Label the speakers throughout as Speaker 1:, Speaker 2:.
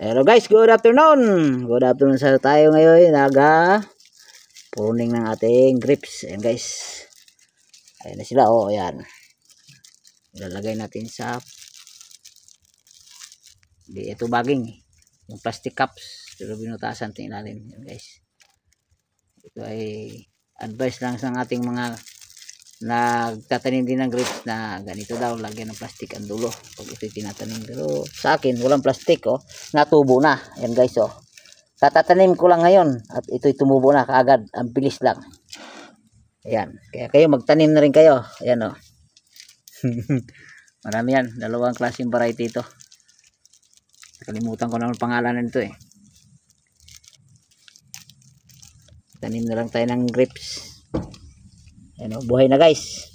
Speaker 1: Hello guys, good afternoon. Good afternoon sa tayo ngayon. Pruning ng ating grapes. Ayan guys. Ayan na sila. Oh, ayan. Ilalagay natin sa ito baging. Yung plastic cups. Pero binutasan ito ilalim. Ayan guys. Ito ay advice lang sa ating mga nagtatanim din ng grapes na ganito daw, lagyan ng plastic ang dulo pag ito'y tinatanim. Pero sa akin walang plastic, oh, natubo na. Ayan guys, oh, tatatanim ko lang ngayon at ito'y tumubo na kaagad, ang bilis lang. Ayan, kaya kayo magtanim na rin kayo. Ayan, oh. Marami yan, dalawang klaseng variety ito. Nakalimutan ko na ang pangalan nito, eh. Tanim na lang tayo ng grapes. Ayan, oh, buhay na guys.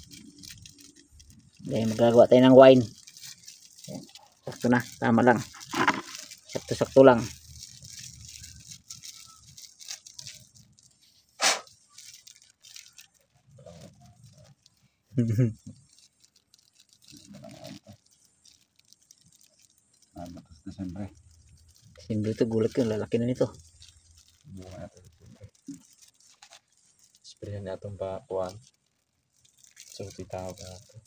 Speaker 1: Dahil magagawa tayo ng wine. Ayan, sakto na, tama lang. Sakto lang. Siyempre ito, gulat ko, lalaki na nito.
Speaker 2: Spray na itong bakuan. So, titawag natin.